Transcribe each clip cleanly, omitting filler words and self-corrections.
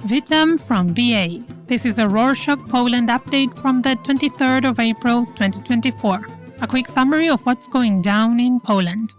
Witam from BA. This is a Rorschach Poland update from the 23rd of April 2024. A quick summary of what's going down in Poland.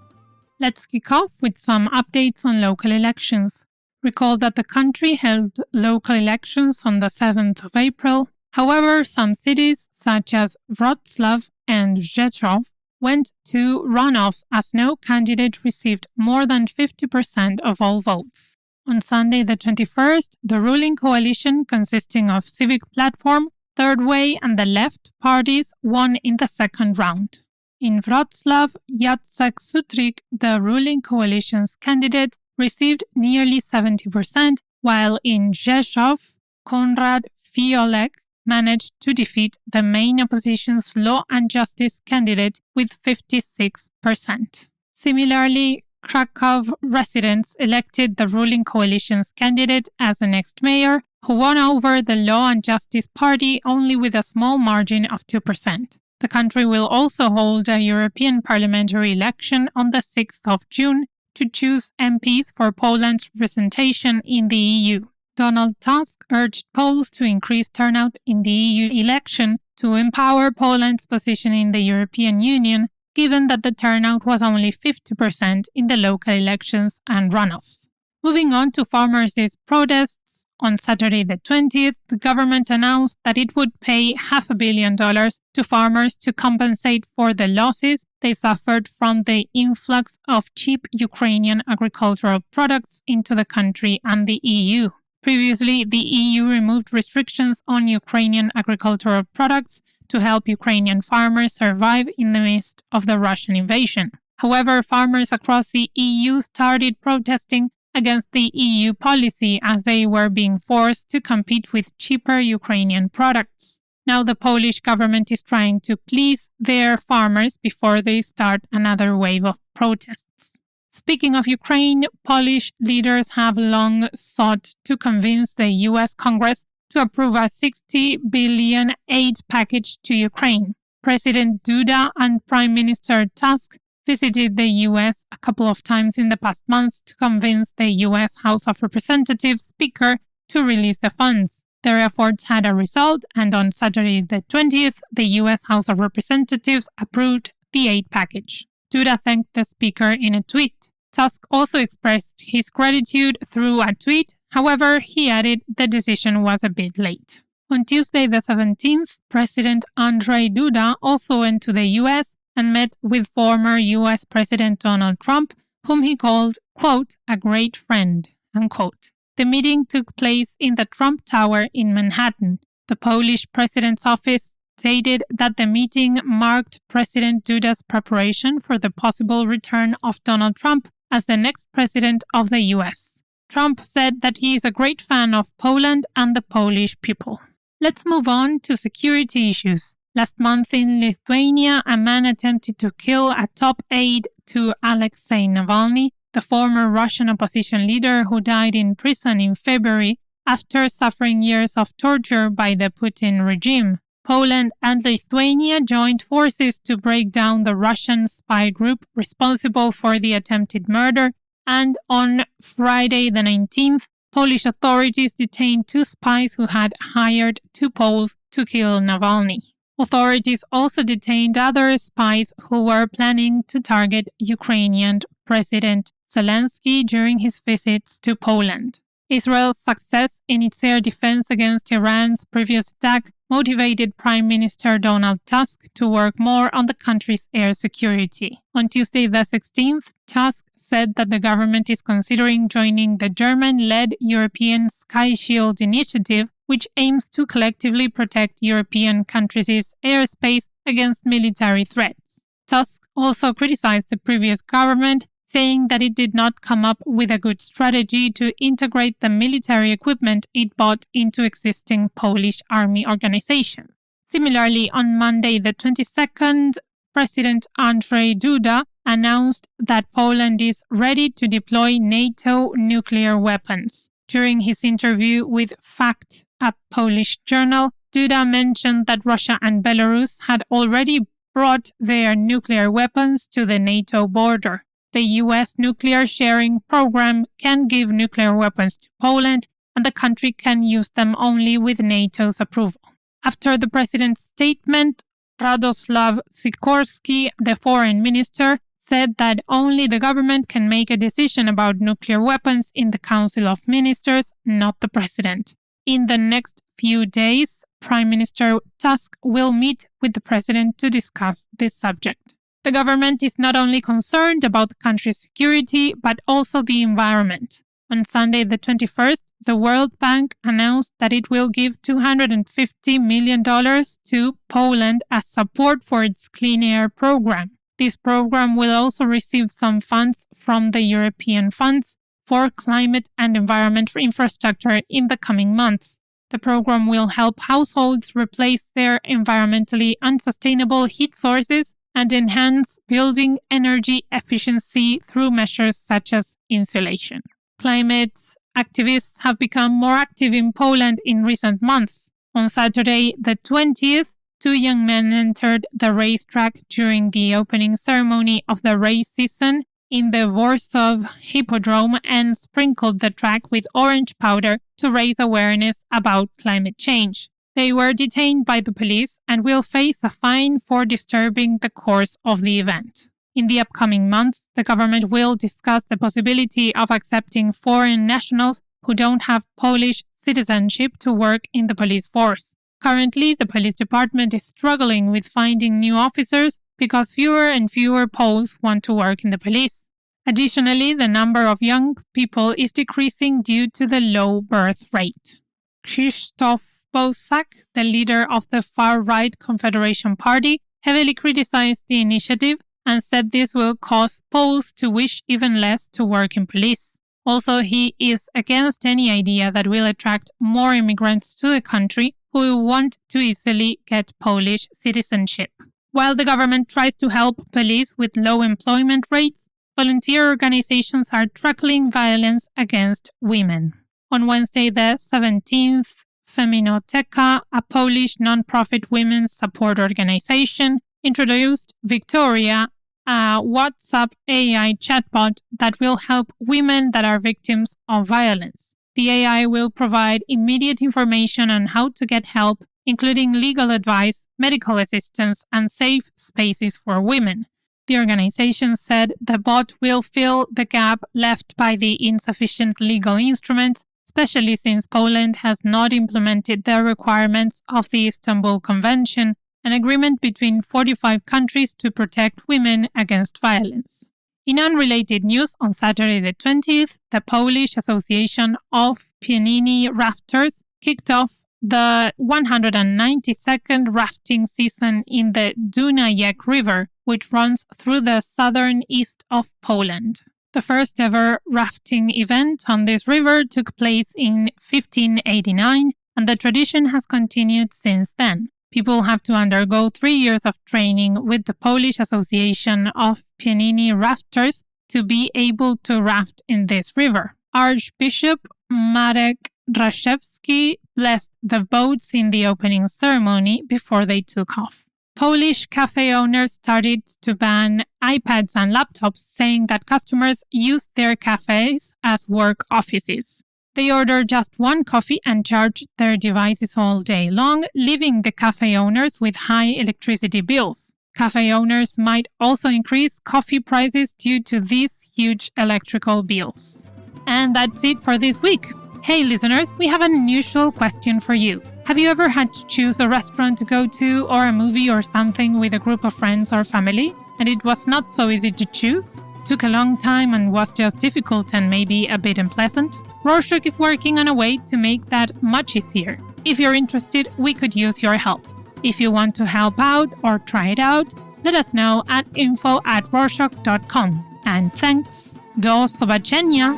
Let's kick off with some updates on local elections. Recall that the country held local elections on the 7th of April. However, some cities, such as Wrocław and Rzeszów, went to runoffs as no candidate received more than 50% of all votes. On Sunday the 21st, the ruling coalition consisting of Civic Platform, Third Way and the Left parties won in the second round. In Wrocław, Jacek Sutrik, the ruling coalition's candidate, received nearly 70%, while in Rzeszów, Konrad Fiolek managed to defeat the main opposition's Law and Justice candidate with 56%. Similarly, Krakow residents elected the ruling coalition's candidate as the next mayor, who won over the Law and Justice Party only with a small margin of 2%. The country will also hold a European parliamentary election on the 6th of June to choose MPs for Poland's representation in the EU. Donald Tusk urged Poles to increase turnout in the EU election to empower Poland's position in the European Union, given that the turnout was only 50% in the local elections and runoffs. Moving on to farmers' protests, on Saturday the 20th, the government announced that it would pay $500 million to farmers to compensate for the losses they suffered from the influx of cheap Ukrainian agricultural products into the country and the EU. Previously, the EU removed restrictions on Ukrainian agricultural products to help Ukrainian farmers survive in the midst of the Russian invasion. However, farmers across the EU started protesting against the EU policy as they were being forced to compete with cheaper Ukrainian products. Now the Polish government is trying to please their farmers before they start another wave of protests. Speaking of Ukraine, Polish leaders have long sought to convince the US Congress to approve a $60 billion aid package to Ukraine. President Duda and Prime Minister Tusk visited the US a couple of times in the past months to convince the US House of Representatives Speaker to release the funds. Their efforts had a result, and on Saturday the 20th, the US House of Representatives approved the aid package. Duda thanked the Speaker in a tweet. Tusk also expressed his gratitude through a tweet. However, he added the decision was a bit late. On Tuesday the 17th, President Andrzej Duda also went to the US and met with former US President Donald Trump, whom he called, quote, a great friend, unquote. The meeting took place in the Trump Tower in Manhattan. The Polish president's office stated that the meeting marked President Duda's preparation for the possible return of Donald Trump as the next president of the US. Trump said that he is a great fan of Poland and the Polish people. Let's move on to security issues. Last month in Lithuania, a man attempted to kill a top aide to Alexei Navalny, the former Russian opposition leader who died in prison in February after suffering years of torture by the Putin regime. Poland and Lithuania joined forces to break down the Russian spy group responsible for the attempted murder, and on Friday the 19th, Polish authorities detained 2 spies who had hired 2 Poles to kill Navalny. Authorities also detained other spies who were planning to target Ukrainian President Zelensky during his visits to Poland. Israel's success in its air defense against Iran's previous attack motivated Prime Minister Donald Tusk to work more on the country's air security. On Tuesday the 16th, Tusk said that the government is considering joining the German-led European Sky Shield initiative, which aims to collectively protect European countries' airspace against military threats. Tusk also criticized the previous government, saying that it did not come up with a good strategy to integrate the military equipment it bought into existing Polish army organizations. Similarly, on Monday the 22nd, President Andrzej Duda announced that Poland is ready to deploy NATO nuclear weapons. During his interview with Fact, a Polish journal, Duda mentioned that Russia and Belarus had already brought their nuclear weapons to the NATO border. The U.S. nuclear sharing program can give nuclear weapons to Poland, and the country can use them only with NATO's approval. After the president's statement, Radoslaw Sikorski, the foreign minister, said that only the government can make a decision about nuclear weapons in the Council of Ministers, not the president. In the next few days, Prime Minister Tusk will meet with the president to discuss this subject. The government is not only concerned about the country's security, but also the environment. On Sunday the 21st, the World Bank announced that it will give $250 million to Poland as support for its clean air program. This program will also receive some funds from the European funds for climate and environment infrastructure in the coming months. The program will help households replace their environmentally unsustainable heat sources and enhance building energy efficiency through measures such as insulation. Climate activists have become more active in Poland in recent months. On Saturday, the 20th, 2 young men entered the racetrack during the opening ceremony of the race season in the Warsaw Hippodrome and sprinkled the track with orange powder to raise awareness about climate change. They were detained by the police and will face a fine for disturbing the course of the event. In the upcoming months, the government will discuss the possibility of accepting foreign nationals who don't have Polish citizenship to work in the police force. Currently, the police department is struggling with finding new officers because fewer and fewer Poles want to work in the police. Additionally, the number of young people is decreasing due to the low birth rate. Krzysztof Bosak, the leader of the far-right Confederation Party, heavily criticized the initiative and said this will cause Poles to wish even less to work in police. Also, he is against any idea that will attract more immigrants to the country who want to easily get Polish citizenship. While the government tries to help police with low employment rates, volunteer organizations are tackling violence against women. On Wednesday the 17th, Feminoteka, a Polish non-profit women's support organization, introduced Victoria, a WhatsApp AI chatbot that will help women that are victims of violence. The AI will provide immediate information on how to get help, including legal advice, medical assistance, and safe spaces for women. The organization said the bot will fill the gap left by the insufficient legal instruments, especially since Poland has not implemented the requirements of the Istanbul Convention, an agreement between 45 countries to protect women against violence. In unrelated news, on Saturday the 20th, the Polish Association of Pieniny Rafters kicked off the 192nd rafting season in the Dunajec River, which runs through the southern east of Poland. The first ever rafting event on this river took place in 1589, and the tradition has continued since then. People have to undergo 3 years of training with the Polish Association of Pieniny Rafters to be able to raft in this river. Archbishop Marek Draszewski blessed the boats in the opening ceremony before they took off. Polish cafe owners started to ban iPads and laptops, saying that customers use their cafes as work offices. They order just one coffee and charge their devices all day long, leaving the cafe owners with high electricity bills. Cafe owners might also increase coffee prices due to these huge electrical bills. And that's it for this week. Hey listeners, we have an unusual question for you. Have you ever had to choose a restaurant to go to or a movie or something with a group of friends or family, and it was not so easy to choose? Took a long time and was just difficult and maybe a bit unpleasant? Rorschach is working on a way to make that much easier. If you're interested, we could use your help. If you want to help out or try it out, let us know at info@rorschach.com. And thanks. Do zobaczenia!